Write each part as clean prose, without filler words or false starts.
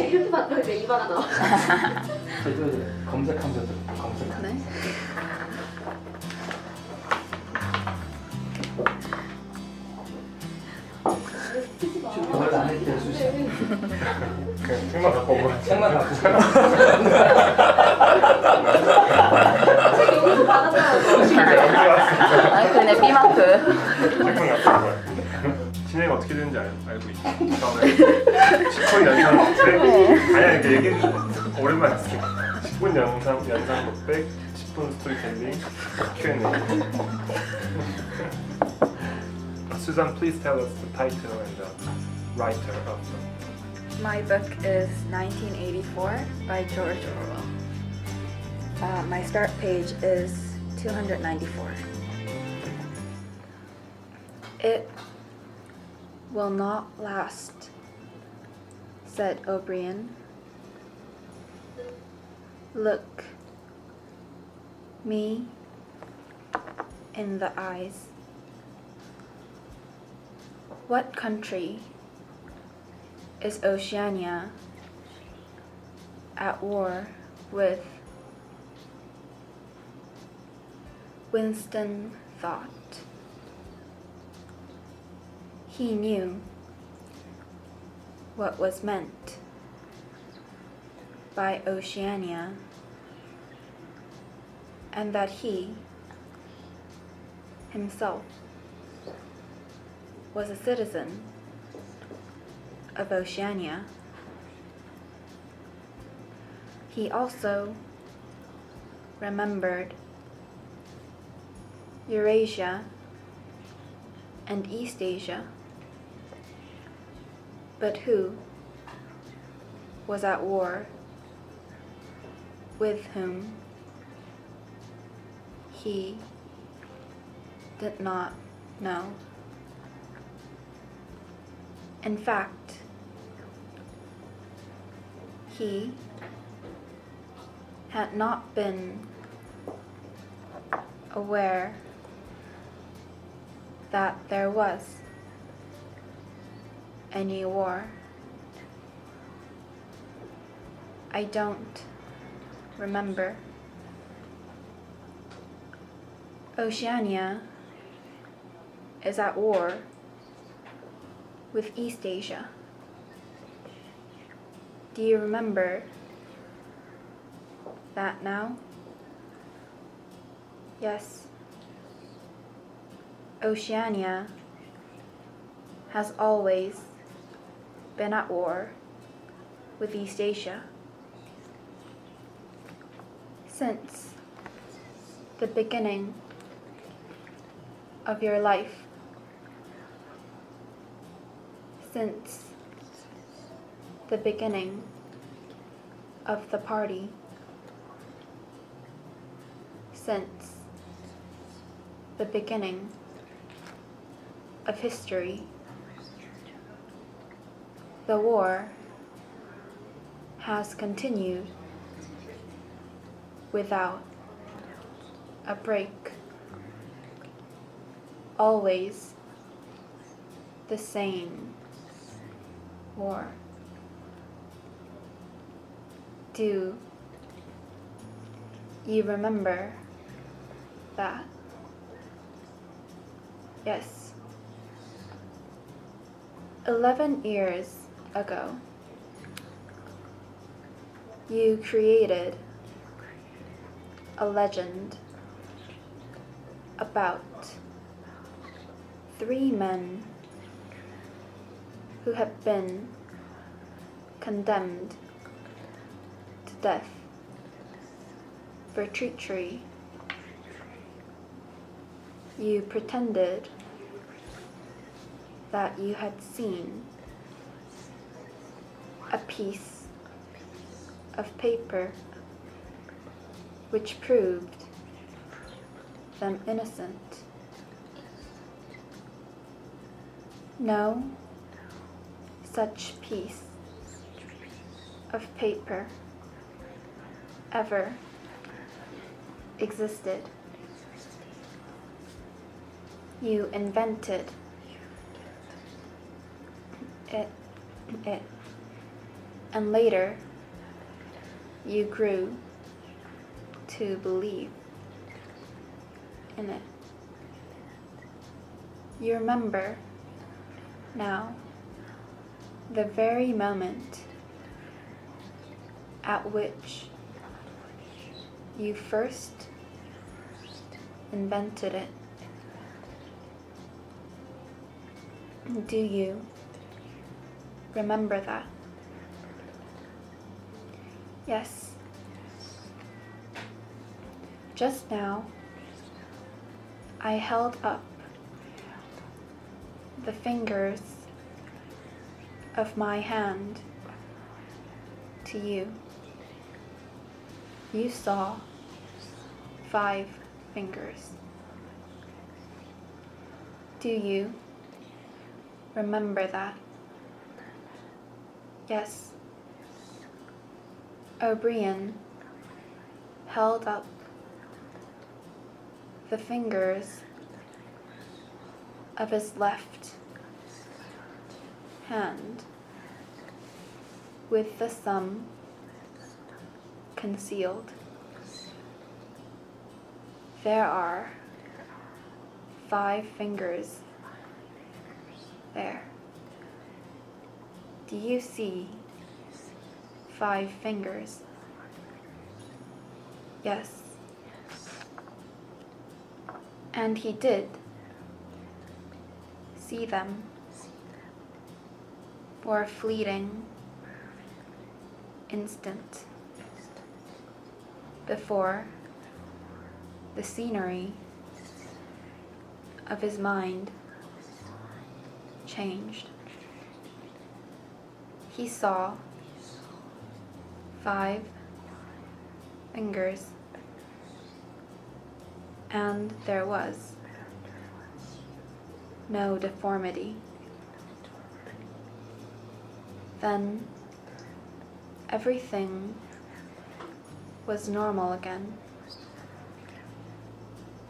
이렇게 봤더니 이마가 나와. 저도 검색하면서 들었고 검색하면서. 네. 원래 안 했대요 수시. 그냥 책만 갖고 온 거야. 책만 갖고. 책 여기서 받았잖아요. 아니 근데 B마크. 책만 갖고 온 거야. 진행이 어떻게 되는지 알고 있어. 처음에 10분 연상독백. 아니야 이렇게 얘기해. 오랜만에 했으니까. 10분 연상독백, 10분 스토리텔링, Q&A. Suzanne, please tell us the title and the writer of the. My book is 1984 by George Orwell. My start page is 294. It will not last, said O'Brien. Look me in the eyes. What country is Oceania at war with? Winston thought. He knew what was meant by Oceania, and that he himself was a citizen of Oceania. He also remembered Eurasia and East Asia, but who was at war with whom he did not know. In fact, he had not been aware that there was any war. I don't remember. Oceania is at war with East Asia. Do you remember that now? Yes. Oceania has always been at war with East Asia. Since the beginning of your life. Since the beginning of the party. Since the beginning of history. The war has continued without a break. Always the same war. Do you remember that? Yes. 11 years ago, you created a legend about 3 men who have been condemned to death for treachery. You pretended that you had seen a piece of paper which proved them innocent. No such piece of paper ever existed. You invented it. And later, you grew to believe in it. You remember now the very moment at which you first invented it. Do you remember that? Yes. Just now, I held up the fingers of my hand to you. You saw 5 fingers. Do you remember that? Yes. O'Brien held up the fingers of his left hand with the thumb concealed. There are 5 fingers there. Do you see 5 fingers? Yes. And he did see them for a fleeting instant before the scenery of his mind changed. He saw 5 fingers, and there was no deformity. Then everything was normal again,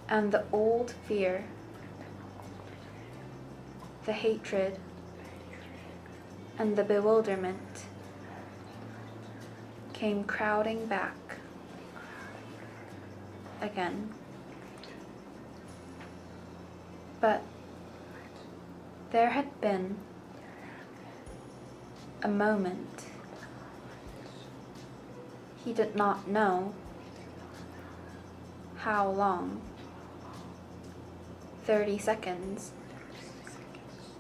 and the old fear, the hatred, and the bewilderment came crowding back again. But there had been a moment. He did not know how long. 30 seconds,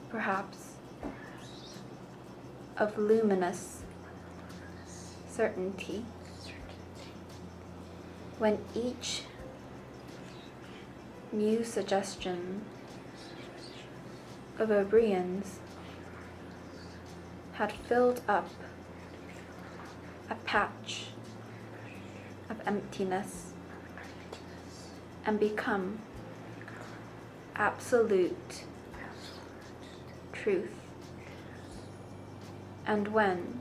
perhaps, of luminous certainty, when each new suggestion of O'Brien's had filled up a patch of emptiness and become absolute truth. And when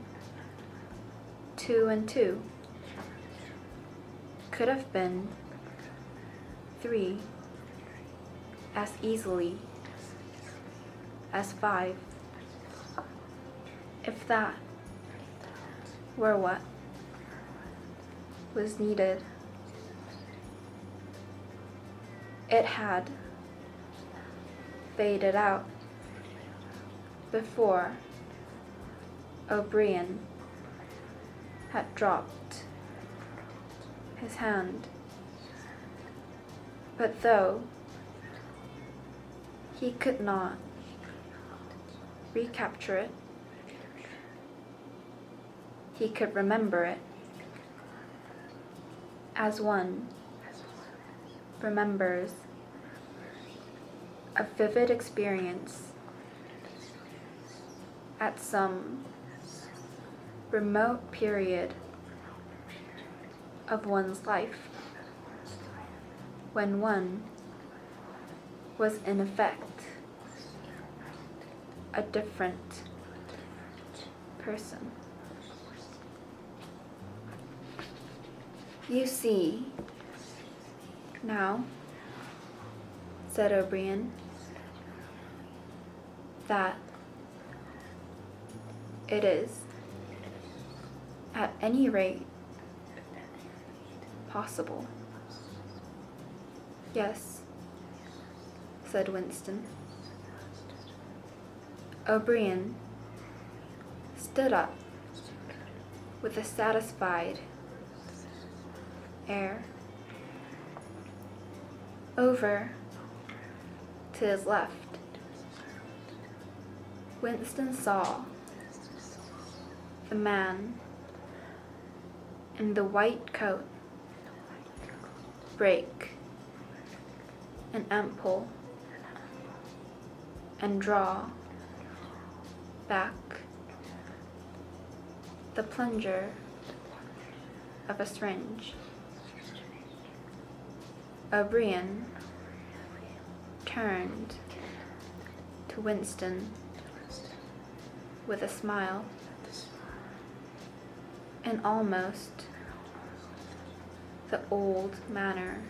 2 and 2 could have been 3 as easily as 5, if that were what was needed, it had faded out before O'Brien had dropped his hand. But though he could not recapture it, he could remember it as one remembers a vivid experience at some remote period of one's life when one was in effect a different person. You see, now, said O'Brien, that it is At any rate possible. Yes, said Winston. O'Brien stood up with a satisfied air. Over to his left, Winston saw the man in the white coat break an ampoule and draw back the plunger of a syringe. O'Brien turned to Winston with a smile, in almost the old manner.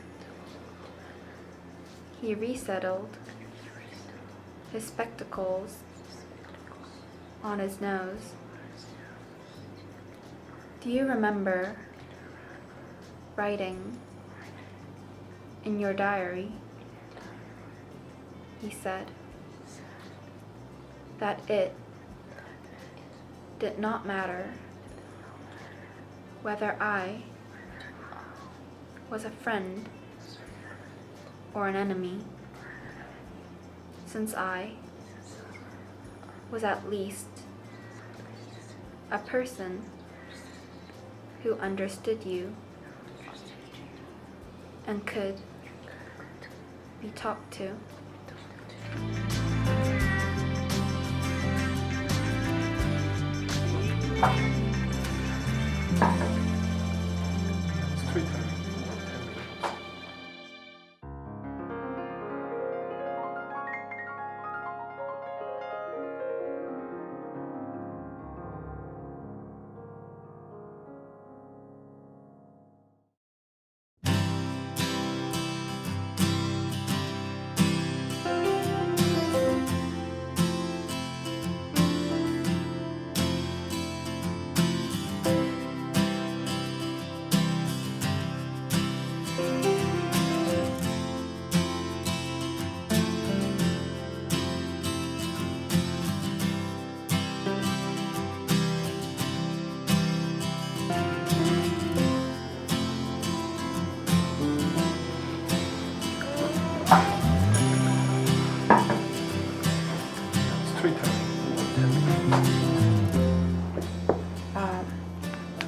He resettled his spectacles on his nose. Do you remember writing in your diary, he said, that it did not matter whether I was a friend or an enemy, since I was at least a person who understood you and could be talked to. 스토리텔링.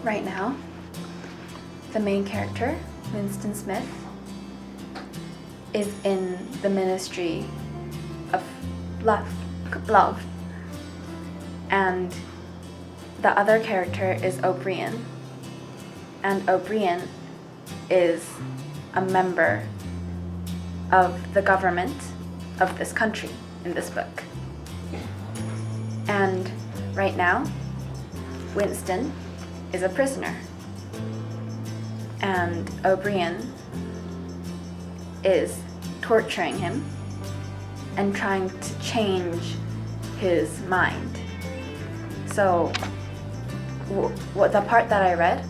Right now, the main character, Winston Smith, is in the Ministry of Love. And the other character is O'Brien. And O'Brien is a member of the government of this country in this book. And right now, Winston is a prisoner. And O'Brien is torturing him and trying to change his mind. So, what the part that I read,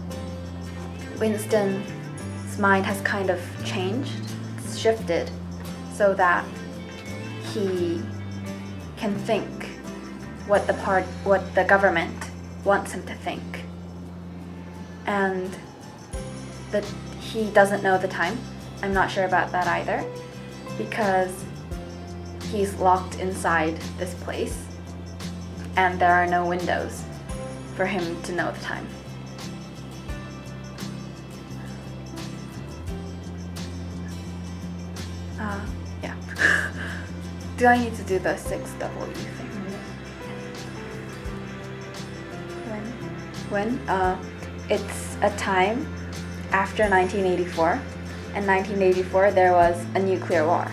Winston's mind has kind of changed, shifted, so that he can think what the government wants him to think. And that he doesn't know the time. I'm not sure about that either, because he's locked inside this place and there are no windows for him to know the time. Yeah. Do I need to do the 6W thing? When? It's a time after 1984. In 1984, there was a nuclear war.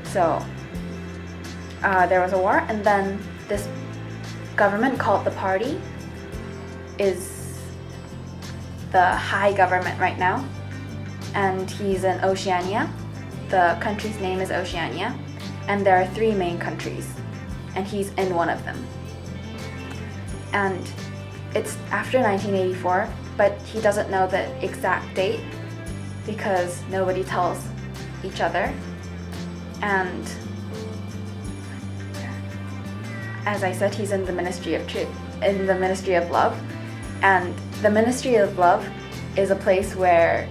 So, there was a war, and then this government called the party is the high government right now, and he's in Oceania. The country's name is Oceania, and there are 3 main countries, and he's in one of them. And it's after 1984, but he doesn't know the exact date because nobody tells each other. And as I said, he's in the Ministry of Love, and the Ministry of Love is a place where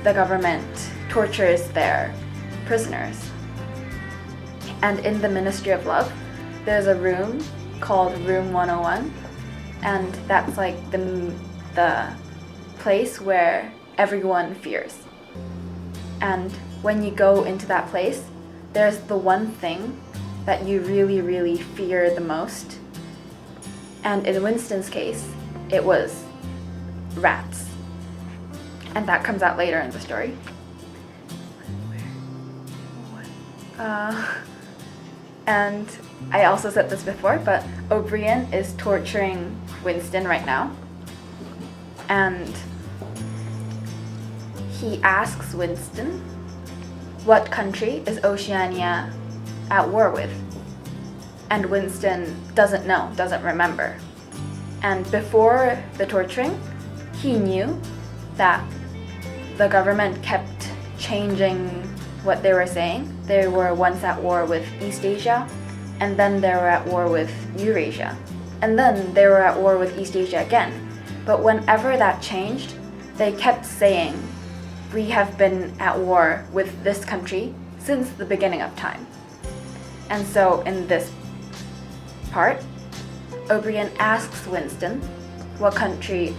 the government tortures their prisoners. And in the Ministry of Love, there's a room called Room 101, and that's like the place where everyone fears. And when you go into that place, there's the one thing that you really, really fear the most. And in Winston's case, it was rats. And that comes out later in the story. And I also said this before, but O'Brien is torturing Winston right now. And he asks Winston, what country is Oceania at war with? And Winston doesn't know, doesn't remember. And before the torturing, he knew that the government kept changing what they were saying. They were once at war with East Asia, and then they were at war with Eurasia, and then they were at war with East Asia again. But whenever that changed, they kept saying, we have been at war with this country since the beginning of time. And so in this part, O'Brien asks Winston, what country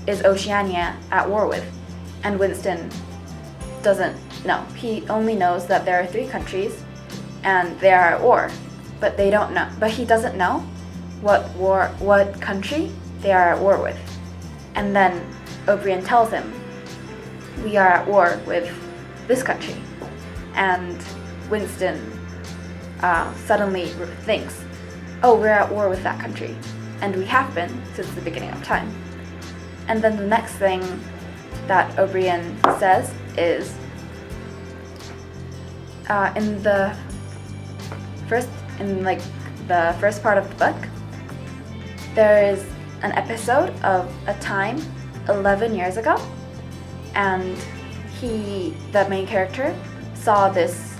is Oceania at war with? And Winston doesn't know. He only knows that there are 3 countries and they are at war, but they don't know. But he doesn't know what country they are at war with. And then O'Brien tells him, we are at war with this country. And Winston suddenly thinks, oh, we're at war with that country. And we have been since the beginning of time. And then the next thing that O'Brien says is, in the first part of the book, there is an episode of a time 11 years ago, and the main character, saw this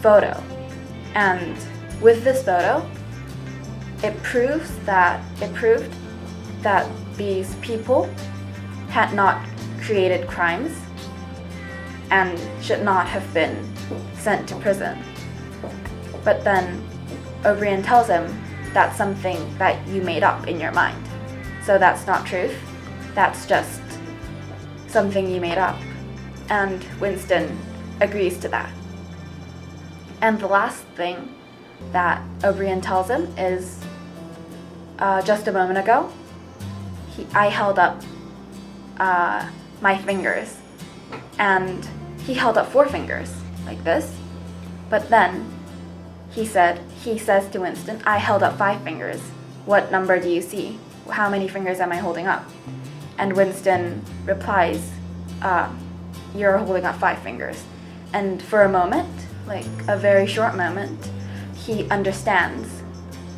photo, and with this photo, it proved that these people had not created crimes and should not have been sent to prison. But then O'Brien tells him that's something that you made up in your mind. So that's not truth, that's just something you made up. And Winston agrees to that. And the last thing that O'Brien tells him is, just a moment ago, I held up my fingers, and he held up 4 fingers, like this. But then he says to Winston, I held up 5 fingers. What number do you see? How many fingers am I holding up? And Winston replies, you're holding up 5 fingers. And for a moment, like a very short moment, he understands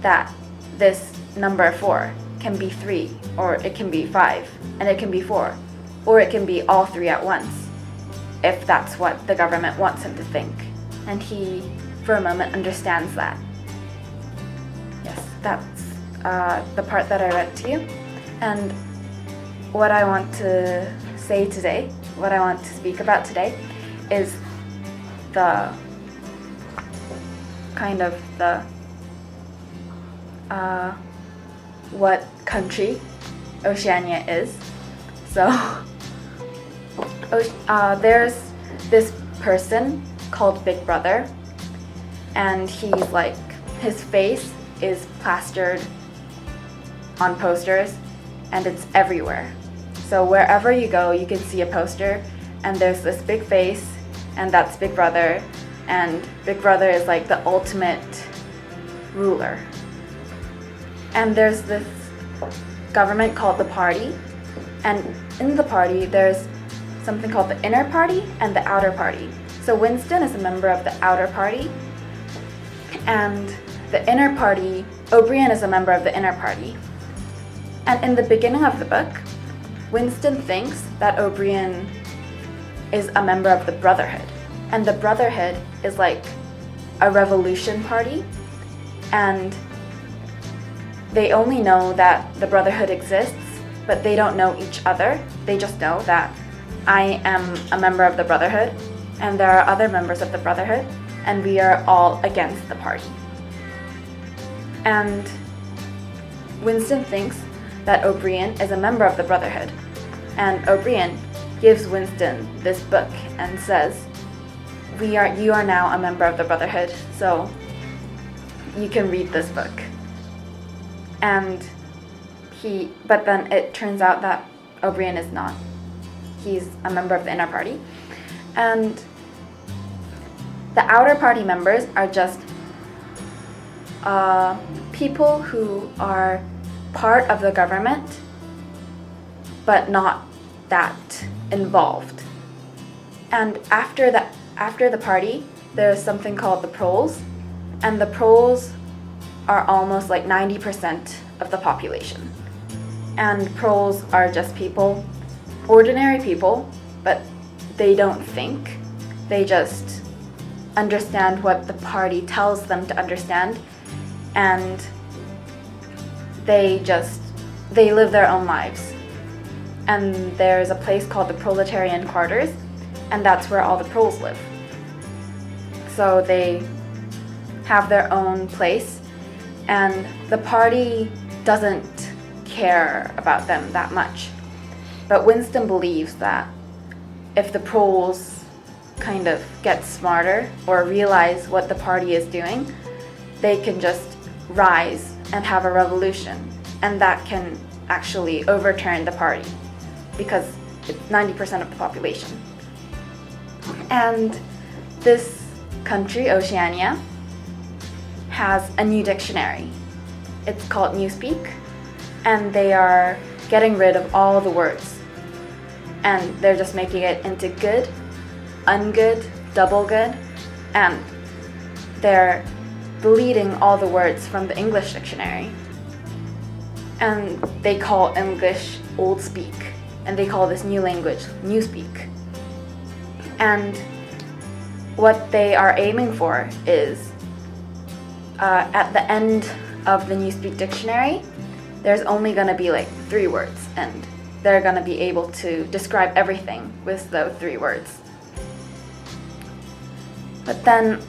that this number 4 can be 3, or it can be 5, and it can be 4, or it can be all 3 at once, if that's what the government wants him to think. And he, for a moment, understands that. Yes, that's the part that I read to you. And what I want to say today, what I want to speak about today, is the kind of the what country Oceania is. So there's this person called Big Brother, and he's like, his face is plastered on posters, and it's everywhere. So wherever you go, you can see a poster, and there's this big face, and that's Big Brother, and Big Brother is like the ultimate ruler. And there's this government called the Party, and in the Party there's something called the Inner Party and the Outer Party. So Winston is a member of the Outer Party, and the Inner Party, O'Brien is a member of the Inner Party. And in the beginning of the book, Winston thinks that O'Brien is a member of the Brotherhood. And the Brotherhood is like a revolution party. And they only know that the Brotherhood exists, but they don't know each other. They just know that I am a member of the Brotherhood, and there are other members of the Brotherhood, and we are all against the party. And Winston thinks that O'Brien is a member of the Brotherhood, and O'Brien gives Winston this book and says, you are now a member of the Brotherhood, so you can read this book. But then it turns out that O'Brien is not. He's a member of the inner party. And the outer party members are just people who are part of the government, but not that involved. And after the party, there's something called the proles, and the proles are almost like 90% of the population. And proles are just people, ordinary people, but they don't think. They just understand what the party tells them to understand, and they live their own lives. And there's a place called the proletarian quarters, and that's where all the proles live. So they have their own place, and the party doesn't care about them that much. But Winston believes that if the proles kind of get smarter or realize what the party is doing, they can just rise and have a revolution, and that can actually overturn the party because it's 90% of the population. And this country, Oceania, has a new dictionary. It's called Newspeak, and they are getting rid of all the words, and they're just making it into good, ungood, double good, and they're deleting all the words from the English dictionary, and they call English old speak, and they call this new language Newspeak. And what they are aiming for is at the end of the Newspeak dictionary, there's only going to be like 3 words, and they're going to be able to describe everything with those 3 words. But then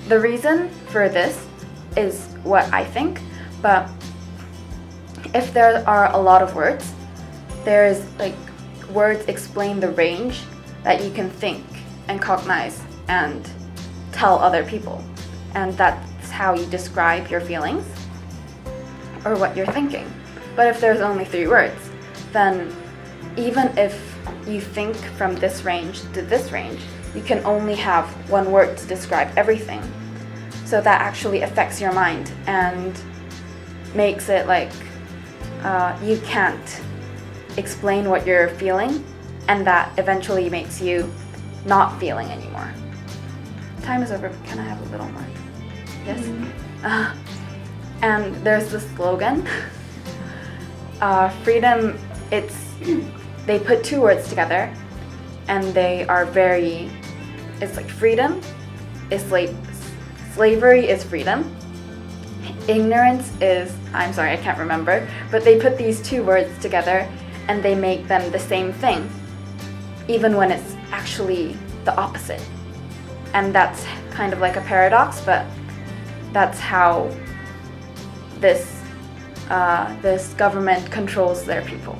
the reason for this is what I think, but if there are a lot of words, there's like words explain the range that you can think and cognize and tell other people, and that's how you describe your feelings or what you're thinking. But if there's only 3 words, then even if you think from this range to this range, you can only have 1 word to describe everything. So that actually affects your mind and makes it like you can't explain what you're feeling, and that eventually makes you not feeling anymore. Time is over, but can I have a little more? Yes? And there's the slogan, freedom, they put 2 words together, and they are it's like freedom is slavery is freedom, ignorance is, I'm sorry, I can't remember, but they put these 2 words together and they make them the same thing, even when it's actually the opposite. And that's kind of like a paradox, but that's how this government controls their people.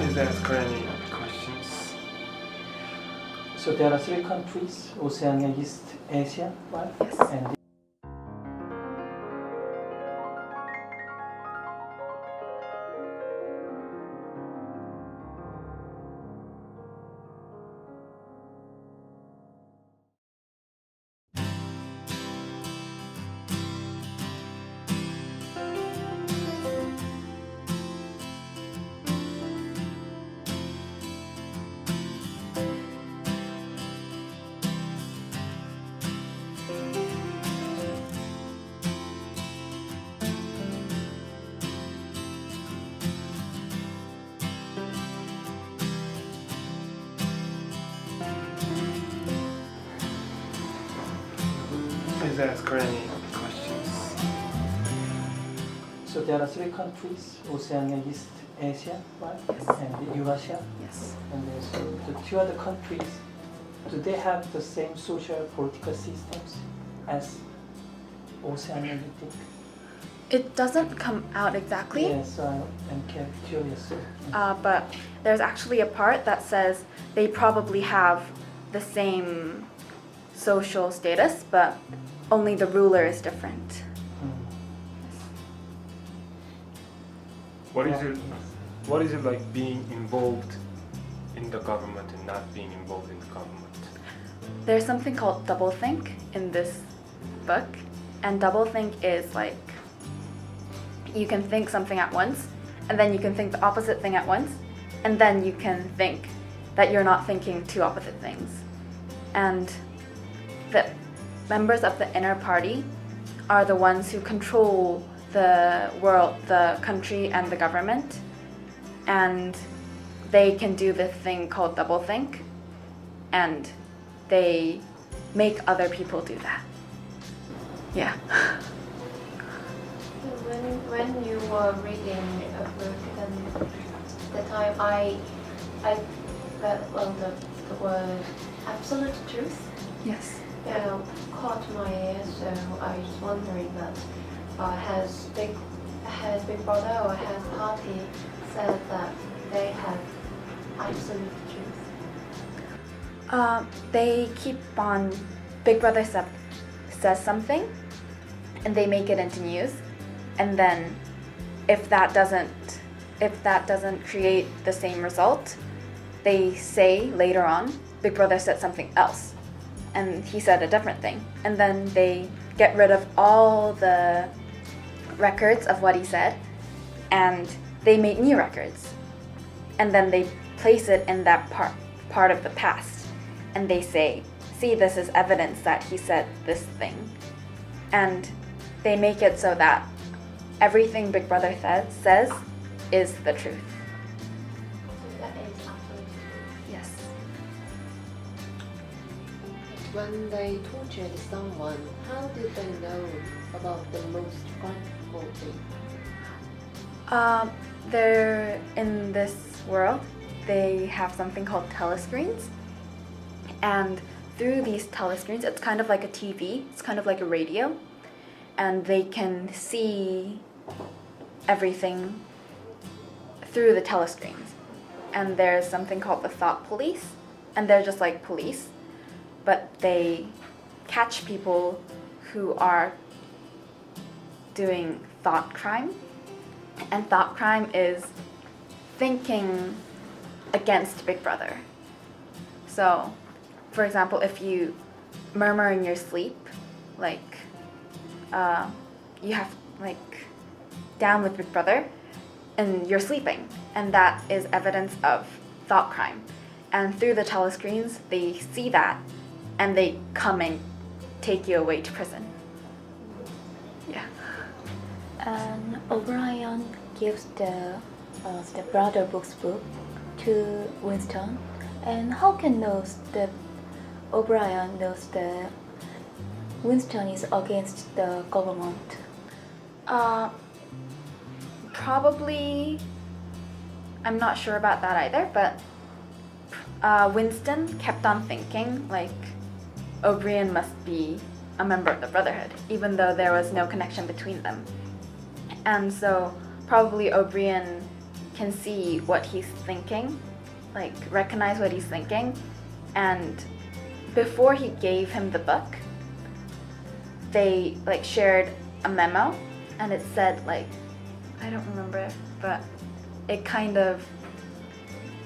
Is there any questions? So there are 3 countries, Oceania, East Asia, right? Yes. And Should I ask her any questions? So there are three countries, Oceania, East Asia, right? Yes. And Eurasia. Yes. And there's the two other countries. Do they have the same social political systems as Oceania, you think? It doesn't come out exactly. Yes, I'm curious. But there's actually a part that says they probably have the same social status, but only the ruler is different. What is it like being involved in the government and not being involved in the government? There's something called doublethink in this book, and doublethink is like you can think something at once, and then you can think the opposite thing at once, and then you can think that you're not thinking two opposite things. And the members of the inner party are the ones who control the world, the country, and the government, and they can do this thing called doublethink, and they make other people do that. Yeah. When you were reading a book, and the time I read the word absolute truth Yes. caught my ear, so I was wondering that has Big Brother or has Party said that they have absolute truth? They keep on. Big Brother says something, and they make it into news, and then if that doesn't create the same result, they say later on Big Brother said something else, and he said a different thing, and then they get rid of all the records of what he said, and they make new records, and then they place it in that part of the past, and they say, see, this is evidence that he said this thing, and they make it so that everything Big Brother says is the truth. That is absolute truth. Yes. When they tortured someone, how did they know about the most frightful thing? They're in this world. They have something called telescreens, and through these telescreens, it's kind of like a TV. It's kind of like a radio, and they can see everything through the telescreens. And there's something called the thought police, and they're just like police, but they catch people who are doing thought crime. And thought crime is thinking against Big Brother. So, for example, if you murmur in your sleep, like you have like down with Big Brother, and you're sleeping, and that is evidence of thought crime. And through the telescreens, they see that, and they come and take you away to prison. Yeah. And O'Brien gives the Brother Books book to Winston. And how can O'Brien knows that Winston is against the government? Probably, I'm not sure about that either, but Winston kept on thinking like O'Brien must be a member of the Brotherhood, even though there was no connection between them. And so probably O'Brien can see what he's thinking, like recognize what he's thinking, and before he gave him the book, they like shared a memo, and it said like, I don't remember, but it kind of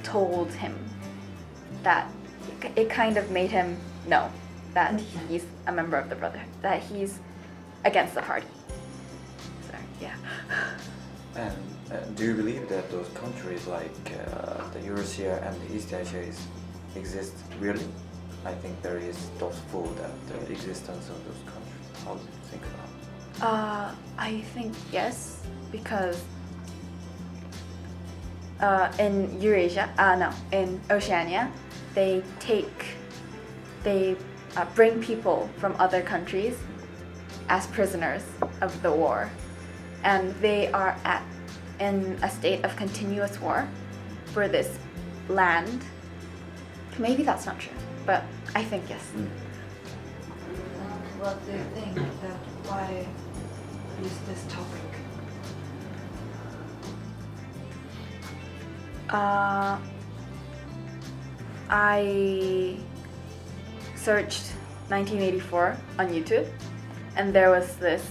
told him that, it kind of made him know that he's a member of the Brotherhood, that he's against the party. So, yeah. And do you believe that those countries like the Eurasia and the East Asia exist really? I think there is doubtful that the existence of those countries. How do you think about it? I think yes, because in Eurasia, in Oceania, they bring people from other countries as prisoners of the war, and they are in a state of continuous war for this land. Maybe that's not true, but I think yes. What do you think that why is this topic? I searched 1984 on YouTube, and there was this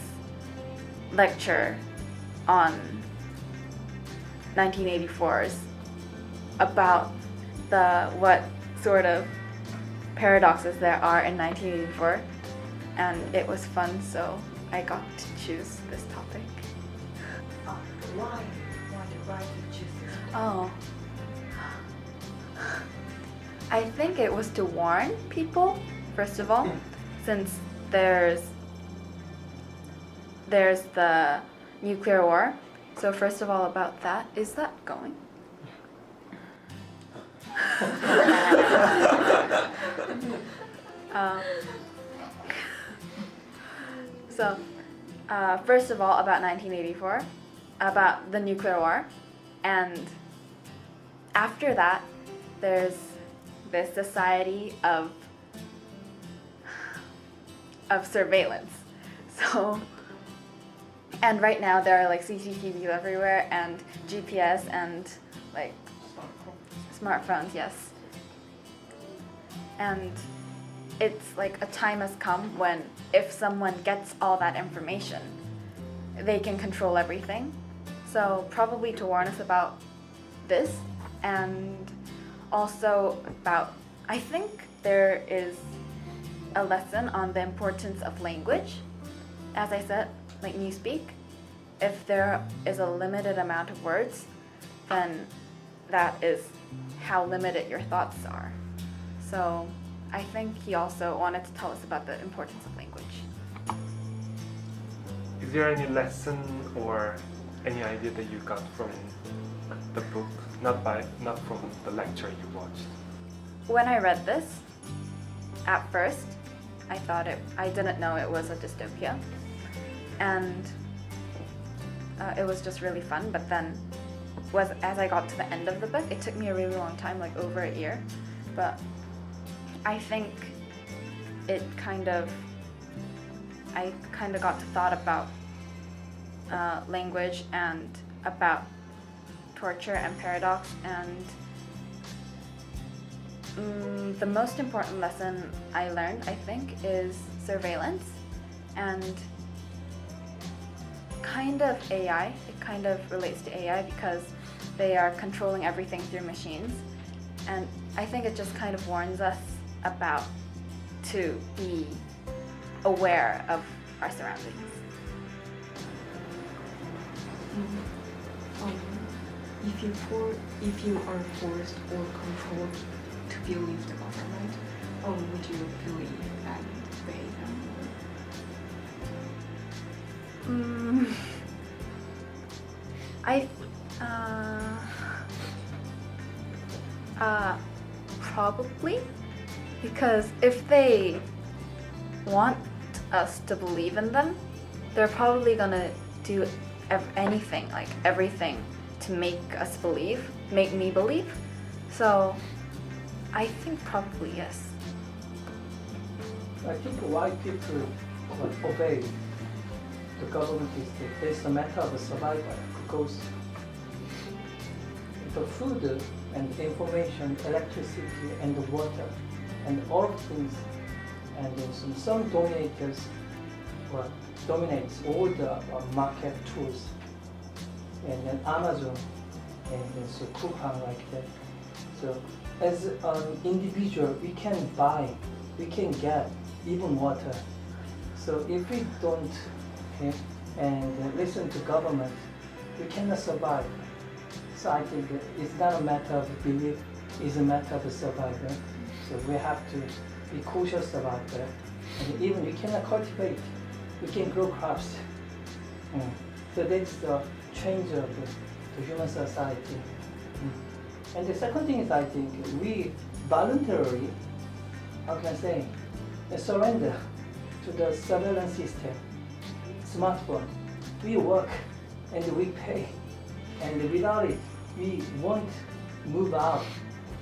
lecture on 1984's about what sort of paradoxes there are in 1984, and it was fun, so I got to choose this topic. Why did you choose this? Oh. I think it was to warn people, first of all, since there's the nuclear war. So first of all about that, is that going? First of all about 1984, about the nuclear war, and after that there's this society of surveillance. So, and right now there are like CCTVs everywhere and GPS and like smartphones, yes. And it's like a time has come when if someone gets all that information, they can control everything. So probably to warn us about this, and also about, I think there is a lesson on the importance of language. As I said, like newspeak, if there is a limited amount of words, then that is how limited your thoughts are. So I think he also wanted to tell us about the importance of language. Is there any lesson or any idea that you got from the book, not from the lecture you watched? When I read this, at first, I didn't know it was a dystopia, and it was just really fun. But then, as I got to the end of the book, it took me a really long time, like over a year. But I think I kind of got to thought about language and about torture and paradox, and the most important lesson I learned, I think, is surveillance and kind of AI. It kind of relates to AI because they are controlling everything through machines, and I think it just kind of warns us about to be aware of our surroundings. If you are forced or controlled to believe the government, would you believe and obey them? Probably, because if they want us to believe in them, they're probably gonna do anything, like everything, to make me believe. So I think probably yes. I think why people obey the government is that there's a matter of survival, because the food and information, electricity and the water and all things, and some dominates all the market tools, and then Amazon and so Coupang like that. So as an individual, we can get even water. So if we don't and listen to government, we cannot survive. So I think it's not a matter of belief, it's a matter of survival. So we have to be cautious about that. And even we cannot cultivate, we can grow crops. So that's the change of the human society. And the second thing is, I think we voluntarily, how can I say, surrender to the surveillance system. smartphone. We work and we pay, and without it, we won't move out.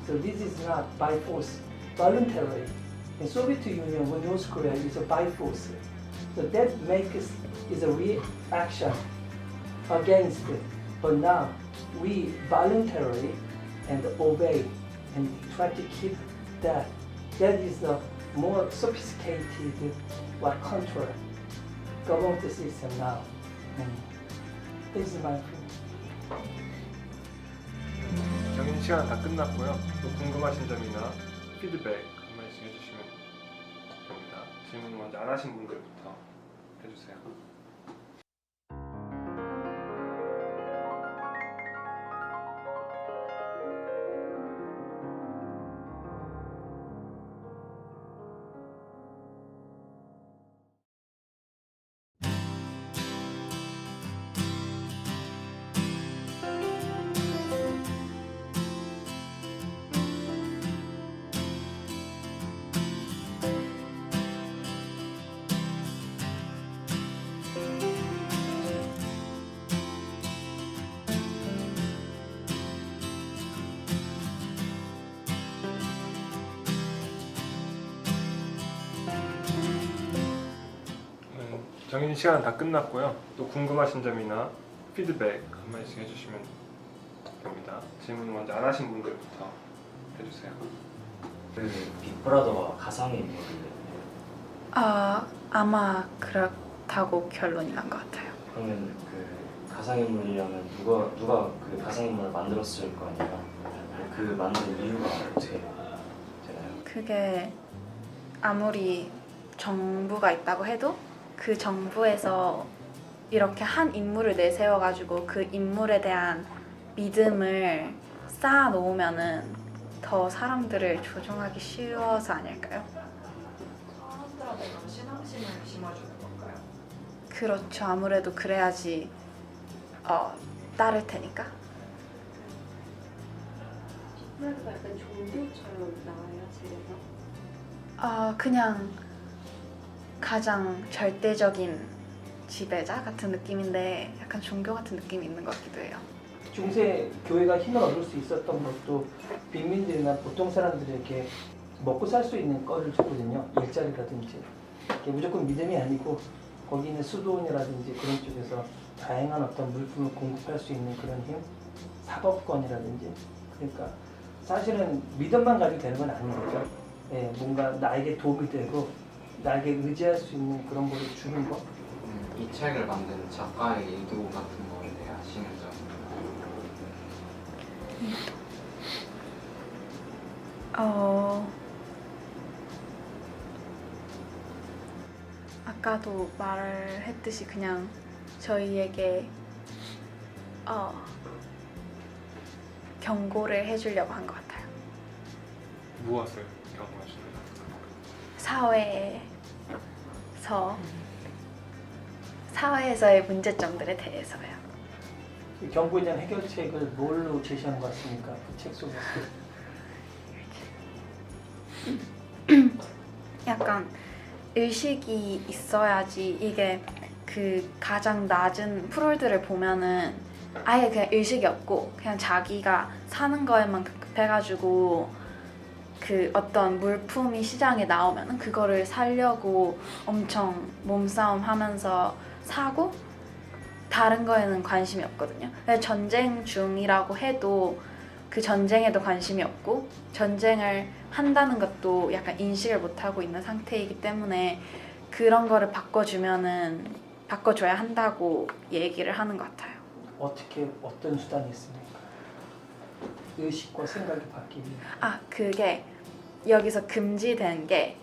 So this is not by force, voluntary. In Soviet Union, when North Korea is by force. So that makes is a reaction against it. But now we voluntarily and obey and try to keep that. That is the more sophisticated control government system now. This is my opinion. 정해진 시간 다 끝났고요. 또 궁금하신 점이나 피드백 한 말씀 해주시면 됩니다. 질문 먼저 안 하신 분들부터 해주세요. 정해진 시간 다 끝났고요. 또 궁금하신 점이나 피드백 한 말씀 해주시면 됩니다. 질문 먼저 안 하신 분들부터 해주세요. 그 빅브라더가 가상의 인물인데 아마 그렇다고 결론이 난 것 같아요. 그러면 그 가상의 인물이라면 누가 그 가상의 인물을 만들었을 거 아니에요? 그 만든 이유가 어떻게 되나요? 그게 아무리 정부가 있다고 해도 그 정부에서 이렇게 한 인물을 내세워가지고 그 인물에 대한 믿음을 쌓아놓으면은 더 사람들을 조종하기 쉬워서 아닐까요? 사람들한테 신앙심을 심어주는 건가요? 그렇죠. 아무래도 그래야지 따를 테니까. 빅브라더가 약간 종교처럼 나와요, 집에서? 그냥 가장 절대적인 지배자 같은 느낌인데 약간 종교 같은 느낌이 있는 것 같기도 해요. 중세 교회가 힘을 얻을 수 있었던 것도 빈민들이나 보통 사람들에게 먹고 살 수 있는 거를 줬거든요. 일자리라든지. 이게 무조건 믿음이 아니고 거기 있는 수도원이라든지 그런 쪽에서 다양한 어떤 물품을 공급할 수 있는 그런 힘, 사법권이라든지. 그러니까 사실은 믿음만 가지고 되는 건 아닌 거죠. 예, 뭔가 나에게 도움이 되고 나에게 의지할 수 있는 그런 거를 주는 거. 이 책을 만든 작가의 의도 같은 거에 대해 아시는 점? 아까도 말했듯이 그냥 저희에게 경고를 해주려고 한 것 같아요. 무엇을 경험하시나요? 사회에서의 문제점들에 대해서요. 이 경고에 대한 해결책을 뭘로 제시하는 것 같습니까? 그 책 속에서. 약간 의식이 있어야지. 이게 그 가장 낮은 프로이드를 보면은 아예 그냥 의식이 없고 그냥 자기가 사는 거에만 급급해가지고 그 어떤 물품이 시장에 나오면은 그거를 사려고 엄청 몸싸움 하면서 사고 다른 거에는 관심이 없거든요. 전쟁 중이라고 해도 그 전쟁에도 관심이 없고 전쟁을 한다는 것도 약간 인식을 못하고 있는 상태이기 때문에 그런 거를 바꿔줘야 한다고 얘기를 하는 것 같아요. 어떤 수단이 있습니까? 의식과 생각이 바뀌기 위해. 그게 여기서 금지된 게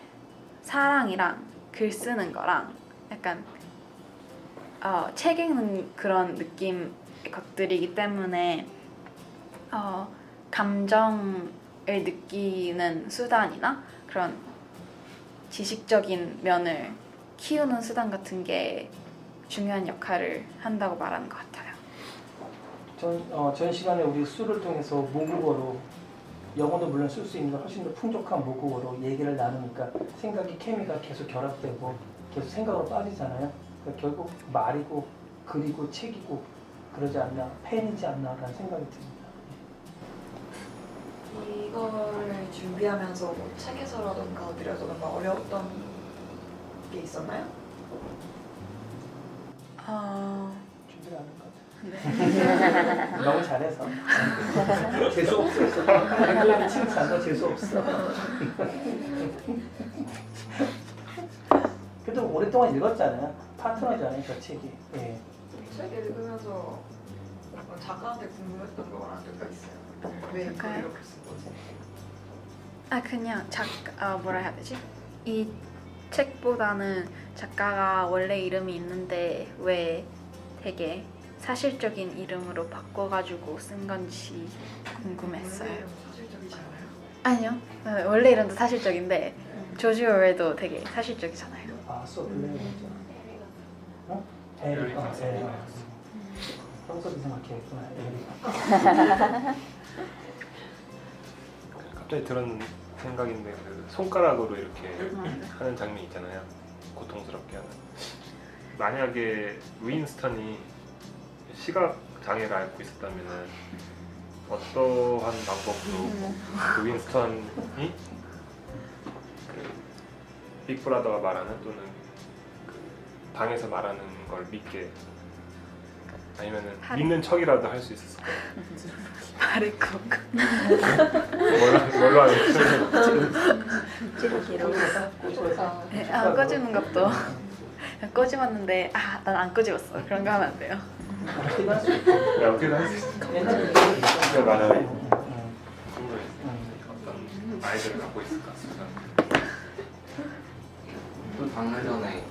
사랑이랑 글 쓰는 거랑 약간 책 읽는 그런 느낌의 것들이기 때문에 감정을 느끼는 수단이나 그런 지식적인 면을 키우는 수단 같은 게 중요한 역할을 한다고 말하는 것 같아요. 전 시간에 우리 수를 통해서 모국어로 영어도 물론 쓸 수 있는 훨씬 더 풍족한 모국어로 얘기를 나누니까 생각이 케미가 계속 결합되고 계속 생각으로 빠지잖아요. 그러니까 결국 말이고 글이고 책이고 그러지 않나, 펜이지 않나라는 생각이 듭니다. 이거를 준비하면서 뭐 책에서라던가 어디라던가 어려웠던 게 있었나요? 준비를 하는 것 같아요. 네. 너무 잘해서 재수 없어. 한글날에 칭찬도 재수 없어. 그래도 오랫동안 읽었잖아요. 파트너잖아요, 저 책이. 예. 책 읽으면서 작가한테 궁금했던 거랑 몇 가 있어요. 왜 이걸 작가요? 이렇게 쓴 거지? 그냥 뭐라 해야 되지? 이 책보다는 작가가 원래 이름이 있는데 왜 되게 사실적인 이름으로 바꿔가지고 쓴 건지 궁금했어요. 원래 사실적이지 않아요? 아니요, 원래 이름도 사실적인데 조지 오웰도 되게 사실적이잖아요. 소블레이죠. 어? 에리카. 평소에 생각했구나. 에리카. 갑자기 들은 생각인데 그 손가락으로 이렇게 하는 장면 있잖아요. 고통스럽게 하는. 만약에 윈스턴이 시각 장애를 앓고 있었다면은 어떠한 방법으로 그 윈스턴이 그 빅브라더가 말하는 또는 그 방에서 말하는 걸 믿게 아니면은 믿는 척이라도 할 수 있었을까요? 말을 꼭 뭘로 하는 거죠? 찌르기로. 꺼지는 것도 꺼집었는데 난 안 꺼집었어. 그런 거 하면 안 돼요. 어떻게 할 수 있고. 어떻게 할 수 있어? 옛날에 네, 맞아요. 어떤 아이들을 갖고 있을까? 또 방금 전에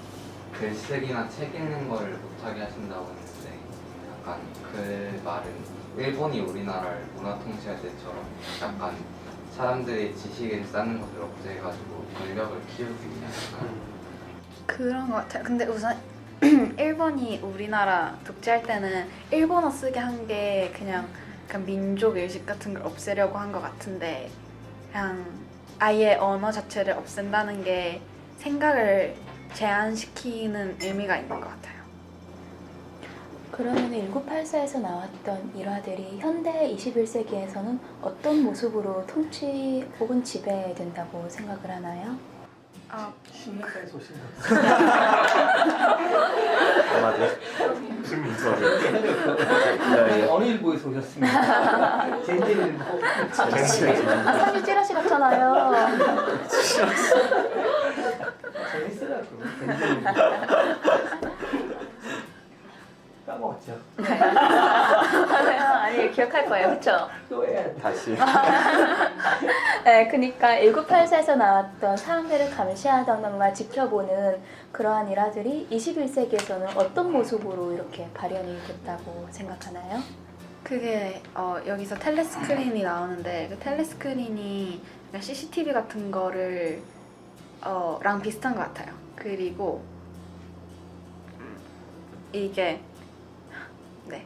글쓰기나 책 읽는 거를 못하게 하신다고 했는데 약간 그 말은 일본이 우리나라를 문화 통치할 때처럼 약간 사람들이 지식을 쌓는 것을 억제해가지고 권력을 키우기 위한 약간 그런 것 같아요. 근데 우선 일본이 우리나라 독재할 때는 일본어 쓰게 한 게 그냥 약간 민족 의식 같은 걸 없애려고 한 것 같은데 그냥 아예 언어 자체를 없앤다는 게 생각을 제한시키는 의미가 있는 것 같아요. 그러면 1984에서 나왔던 일화들이 현대 21세기에서는 어떤 모습으로 통치 혹은 지배된다고 생각을 하나요? 10년까지 소신 한마디. 어느 일보에서 오셨습니까? 젠젠일보. 사실 찌라시 같잖아요. 재밌으라고. 젠젠일보. 까먹었죠? 아니 기억할 거예요, 그렇죠? 또 해야 돼. 다시. 네, 그러니까 1984에서 나왔던 사람들을 감시하던가 지켜보는 그러한 일화들이 21세기에서는 어떤 모습으로 이렇게 발현이 됐다고 생각하나요? 그게 여기서 텔레스크린이 나오는데 그 텔레스크린이 CCTV 같은 거를 랑 비슷한 것 같아요. 그리고 이게 네.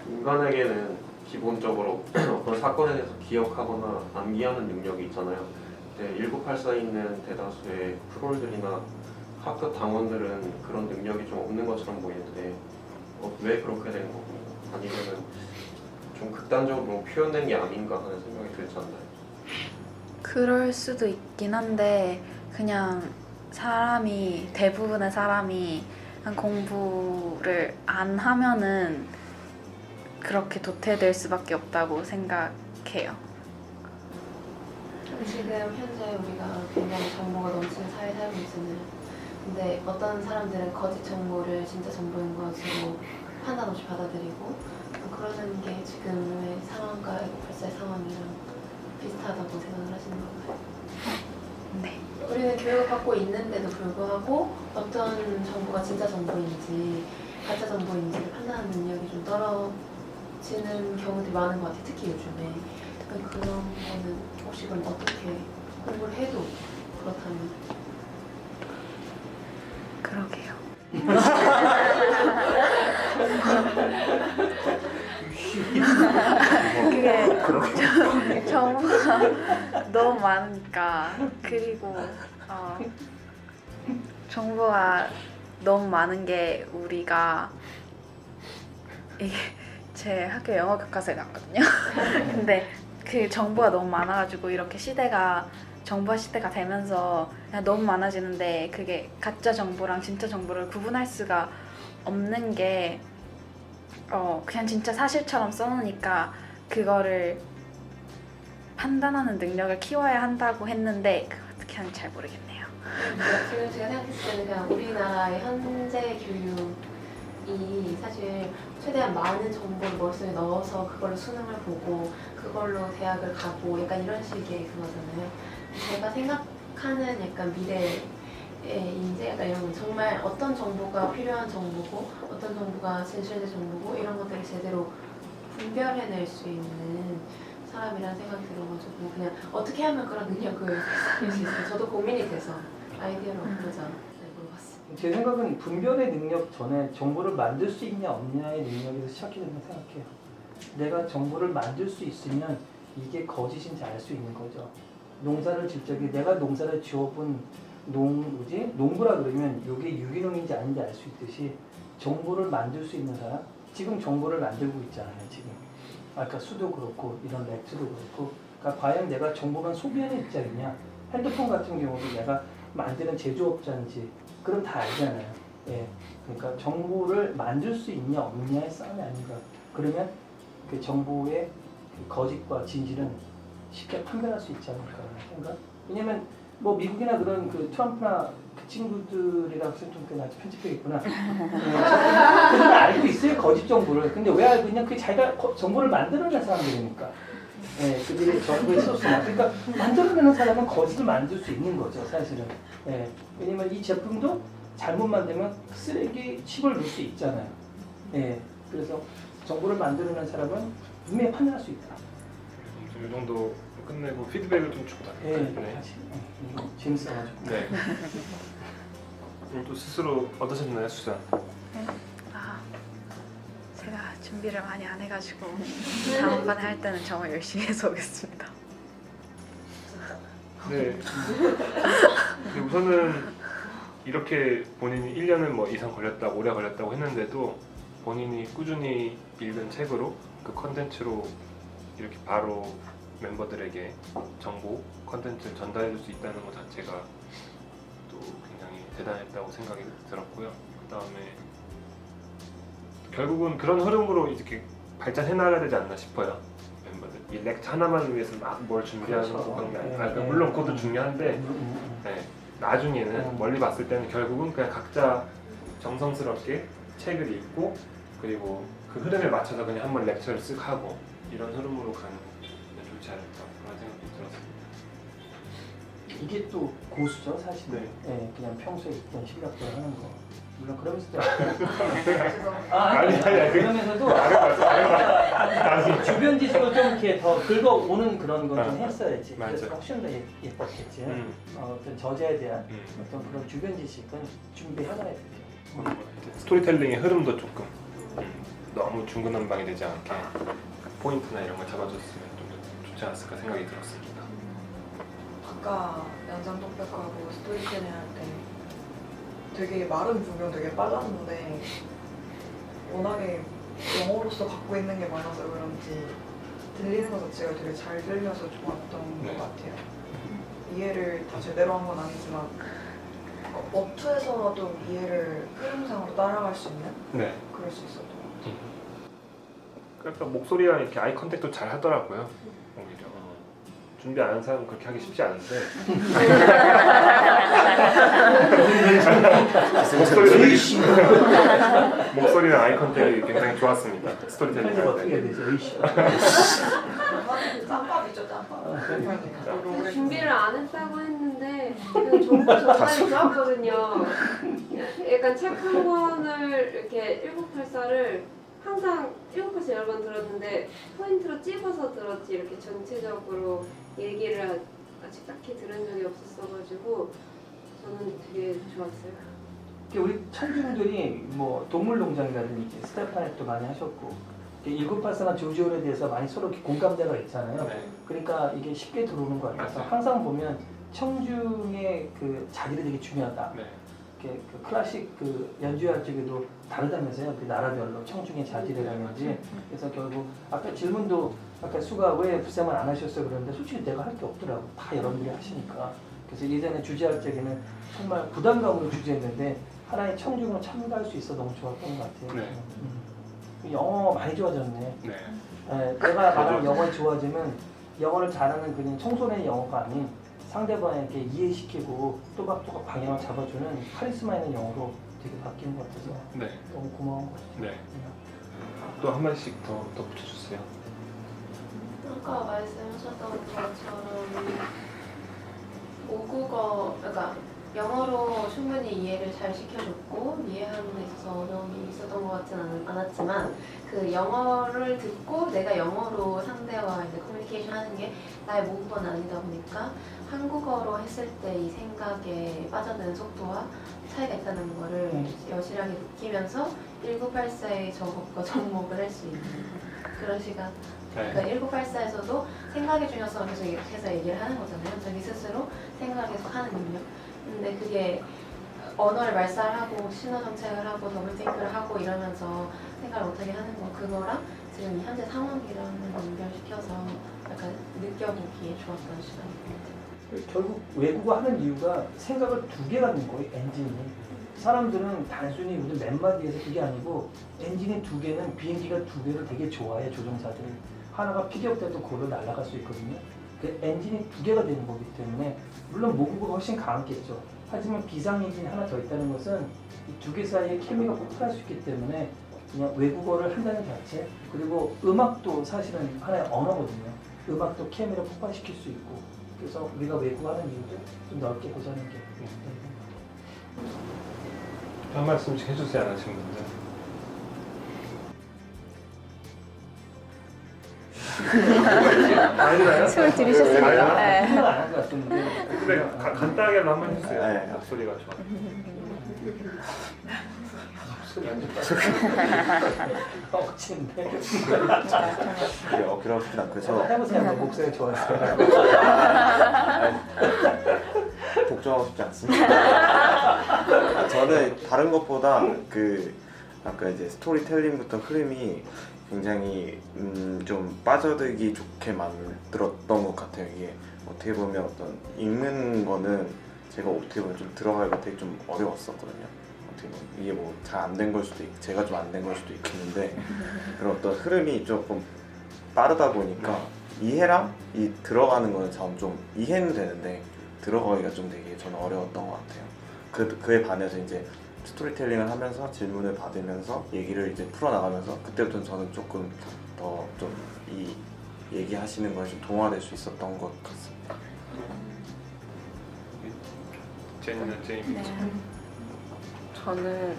인간에게는 기본적으로 어떤 사건에 대해서 기억하거나 암기하는 능력이 있잖아요. 근데 1984에 있는 대다수의 프롤들이나 학교 당원들은 그런 능력이 좀 없는 것처럼 보이는데 왜 그렇게 된 거고 아니면은 좀 극단적으로 표현된 게 아닌가 하는 생각이 들지 않나요? 그럴 수도 있긴 한데 그냥 대부분의 사람이 공부를 안 하면은 그렇게 도태될 수밖에 없다고 생각해요. 지금 현재 우리가 굉장히 정보가 넘치는 사회에 살고 있잖아요. 근데 어떤 사람들은 거짓 정보를 진짜 정보인 것으로 판단 없이 받아들이고 그러는 게 지금의 상황과 1984 상황이랑 비슷하다고 생각을 하시는 건가요? 네. 우리는 교육을 받고 있는데도 불구하고 어떤 정보가 진짜 정보인지 가짜 정보인지를 판단하는 능력이 좀 떨어지는 경우들이 많은 것 같아요. 특히 요즘에. 그런 거는 혹시 그럼 어떻게 공부를 해도 그렇다면? 그러게요. 그게 정보가 너무 많으니까 그리고 정보가 너무 많은 게 우리가 이게 제 학교 영어 교과서에 나왔거든요. 근데 그 정보가 너무 많아가지고 이렇게 정보화 시대가 되면서 그냥 너무 많아지는데 그게 가짜 정보랑 진짜 정보를 구분할 수가 없는 게 그냥 진짜 사실처럼 써놓으니까 그거를 판단하는 능력을 키워야 한다고 했는데 그거 어떻게 하는지 잘 모르겠네요. 지금 제가 생각했을 때는 그냥 우리나라의 현재 교육이 사실 최대한 많은 정보를 머릿속에 넣어서 그걸로 수능을 보고 그걸로 대학을 가고 약간 이런 식의 그거잖아요. 제가 생각하는 약간 미래의 인재 약간 이런 건 정말 어떤 정보가 필요한 정보고 어떤 정보가 진실된 정보고 이런 것들을 제대로 분별해낼 수 있는 사람이라는 생각이 들어가지고 그냥 어떻게 하면 그런 능력을 낼 수 있어요. 저도 고민이 돼서 아이디어를 얻고자 물어봤습니다. 제 생각은 분별의 능력 전에 정보를 만들 수 있냐 없냐의 능력에서 시작해야 된다고 생각해요. 내가 정보를 만들 수 있으면 이게 거짓인지 알 수 있는 거죠. 농사를 질 적에 내가 농사를 지어본 농부라 그러면 이게 유기농인지 아닌지 알 수 있듯이 정보를 만들 수 있는 사람, 지금 정보를 만들고 있잖아요. 지금 아까 수도 그렇고 이런 렉트도 그렇고, 그러니까 과연 내가 정보만 소비하는 입장이냐, 핸드폰 같은 경우도 내가 만드는 제조업자인지 그럼 다 알잖아요. 예, 그러니까 정보를 만들 수 있냐 없냐의 싸움이 아닌가. 그러면 그 정보의 그 거짓과 진실은 쉽게 판별할 수 있지 않을까 생각. 왜냐면 뭐 미국이나 그런 그 트럼프나 그 친구들이랑 좀 나한테 편집해야겠구나. 그들은 알고 있어요, 거짓 정보를. 근데 왜 알고 있냐? 그게 자기가 정보를 만들어낸 사람들이니까. 예, 그들이 정보의 소스나. 그러니까 만들어내는 사람은 거짓을 만들 수 있는 거죠, 사실은. 예, 왜냐면 이 제품도 잘못 만들면 쓰레기 칩을 넣을 수 있잖아요. 예, 그래서 정보를 만들어낸 사람은 분명히 판단할 수 있다. 이 정도 끝내고 피드백을 좀 주고 네, 다닐까요? 재밌어가지고. 네. 또 스스로 어떠셨나요, 수잔? 네. 제가 준비를 많이 안 해가지고 다음번에 할 때는 정말 열심히 해서 오겠습니다. 네. 근데 우선은 이렇게 본인이 1년을 뭐 이상 걸렸다고, 오래 걸렸다고 했는데도 본인이 꾸준히 읽은 책으로 그 컨텐츠로 이렇게 바로 멤버들에게 정보, 컨텐츠를 전달해줄 수 있다는 것 자체가 또 굉장히 대단했다고 생각이 들었고요. 그 다음에 결국은 그런 흐름으로 이렇게 발전해 나가야 되지 않나 싶어요. 멤버들 이 렉처 하나만 위해서 막 뭘 준비하는 그렇죠. 그런 게 아니라 물론 그것도 중요한데 네, 나중에는 멀리 봤을 때는 결국은 그냥 각자 정성스럽게 책을 읽고 그리고 그 흐름에 맞춰서 그냥 한번 렉처를 쓱 하고 이런 흐름으로 가는 좋지 않을까 그런 생각이 들었습니다. 이게 또 고수죠, 사실. 네. 예, 그냥 평소에 있던 실력대로 하는 거. 물론 그러면서도 아니, 그러면서도 주변 지식을 좀 이렇게 더 긁어오는 그런 건 좀 했어야지. 그래서 훨씬 더 예뻤겠지. 어떤 저자에 대한 어떤 그런 주변 지식은 준비해놔야 되죠. 스토리텔링의 흐름도 조금 너무 중구난방이 되지 않게 포인트나 이런 걸 잡아줬으면 좀 좋지 않았을까 생각이 들었습니다. 아까 연상독백하고 스토리텔링 할 때 되게 말은 분명 되게 빨랐는데 워낙에 영어로서 갖고 있는 게 많아서 그런지 들리는 것 자체가 되게 잘 들려서 좋았던 것 같아요. 이해를 다 제대로 한 건 아니지만 어투에서라도 이해를 흐름상으로 따라갈 수 있는 그럴 수 있었던 것 같아요. 그러니까 목소리랑 이렇게 아이 컨택도 잘 하더라고요. 오히려 준비 안 한 사람은 그렇게 하기 쉽지 않은데 목소리랑 아이 컨택이 굉장히 좋았습니다. 스토리텔링 할 어떻게 해야 되죠? 짬밥이죠, 짬밥. 준비를 안 했다고 했는데 그 정보 전달이 좋았거든요. 약간 책 한 권을 이렇게 1984를 항상 1984 여러 번 들었는데 포인트로 찝어서 들었지 이렇게 전체적으로 얘기를 아직 딱히 들은 적이 없었어가지고 저는 되게 좋았어요. 우리 청중들이 뭐 동물농장이라든지 스테파넷도 많이 하셨고 1984나 조지온에 대해서 많이 서로 공감대가 있잖아요. 그러니까 이게 쉽게 들어오는 것 같아서 항상 보면 청중의 그 자기를 되게 중요하다. 이렇게 그 클래식 그 연주할 적에도 다르다면서요. 그 나라별로 청중의 자질이라든지. 그래서 결국 아까 질문도 아까 수가 왜 불쌍을 안 하셨어 그러는데 솔직히 내가 할 게 없더라고. 다 여러분들이 하시니까. 그래서 예전에 주제할 적에는 정말 부담감으로 주제했는데 하나의 청중으로 참가할 수 있어 너무 좋았던 것 같아요. 네. 영어 많이 좋아졌네. 네. 내가 말하는 영어가 좋아지면 영어를 잘하는 그냥 청소년의 영어가 아닌 상대방에게 이해시키고 또박또박 방향을 잡아주는 카리스마 있는 영어로 되게 바뀐 것 같아서 네. 너무 고마운 것 같아요. 네. 또 한 마디씩 더 붙여주세요. 아까 말씀하셨던 것처럼 모국어, 그러니까 영어로 충분히 이해를 잘 시켜줬고 이해하는 데 있어서 어려움이 있었던 것 같지는 않았지만 그 영어를 듣고 내가 영어로 상대와 이제 커뮤니케이션 하는 게 나의 모국어는 아니다 보니까 한국어로 했을 때 이 생각에 빠져드는 속도와 차이가 있다는 거를 여실하게 느끼면서 1984의 저것과 접목을 할 수 있는 그런 시간. 그러니까 1984에서도 생각의 중요성을 계속 해서 얘기를 하는 거잖아요. 자기 스스로 생각을 계속 하는 능력. 근데 그게 언어를 말살하고 신호 정책을 하고 더블팅크를 하고 이러면서 생각을 못하게 하는 거 그거랑 지금 이 현재 상황이랑은 연결시켜서 약간 느껴보기에 좋았던 시간입니다. 결국 외국어 하는 이유가 생각을 두 개 갖는 거예요. 엔진이. 사람들은 단순히 우리 몇 마디에서 그게 아니고 엔진이 두 개는 비행기가 두 개를 되게 좋아해 조종사들이. 하나가 피격돼도 그걸로 날아갈 수 있거든요. 그 엔진이 두 개가 되는 거기 때문에 물론 모국어가 훨씬 강하겠죠. 하지만 비상 엔진이 하나 더 있다는 것은 이 두 개 사이에 케미가 폭발할 수 있기 때문에 그냥 외국어를 한다는 자체 그리고 음악도 사실은 하나의 언어거든요. 음악도 케미를 폭발시킬 수 있고 그래서 우리가 외국어 하는 이유도 좀 넓게 보자는 게 한 말씀씩 해주세요. 안 하신 분들. 아니나요? 숨을 들이셨으니까. 네. 안한 것 같은데. 근데 간단하게도 한번 해주세요. 네. 목소리가 좋아. 억지인데. 어깨를 아프진 않고서 해보세요. 목소리 좋았어요. 복종하고 싶지 않습니다. 저는 다른 것보다 그 아까 이제 스토리텔링부터 흐름이 굉장히 좀 빠져들기 좋게 만들었던 것 같아요. 이게 어떻게 보면 어떤 읽는 거는 제가 어떻게 보면 좀 들어가기가 되게 좀 어려웠었거든요. 어떻게 보면 이게 뭐 잘 안 된 걸 수도 있고 제가 좀 안 된 걸 수도 있겠는데 그런 어떤 흐름이 조금 빠르다 보니까 이해랑 이 들어가는 거는 좀 이해는 되는데 들어가기가 좀 되게 저는 어려웠던 것 같아요. 그에 반해서 이제 스토리텔링을 하면서 질문을 받으면서 얘기를 이제 풀어나가면서 그때부터는 저는 조금 더 좀 이 얘기하시는 거에 좀 동화될 수 있었던 것 같습니다. 제이입니다. 네. 저는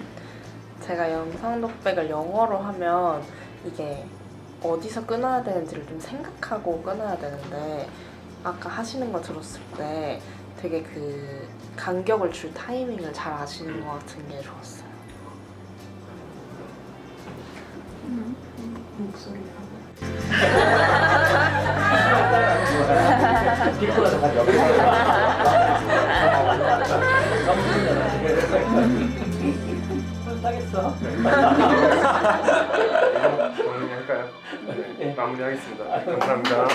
제가 영상독백을 영어로 하면 이게 어디서 끊어야 되는지를 좀 생각하고 끊어야 되는데 아까 하시는 거 들었을 때 되게 그 간격을 줄 타이밍을 잘 아시는 것 같은 게 좋았어요. 목소리가 따겠어? 정리할까요? 네, 마무리하겠습니다. 감사합니다.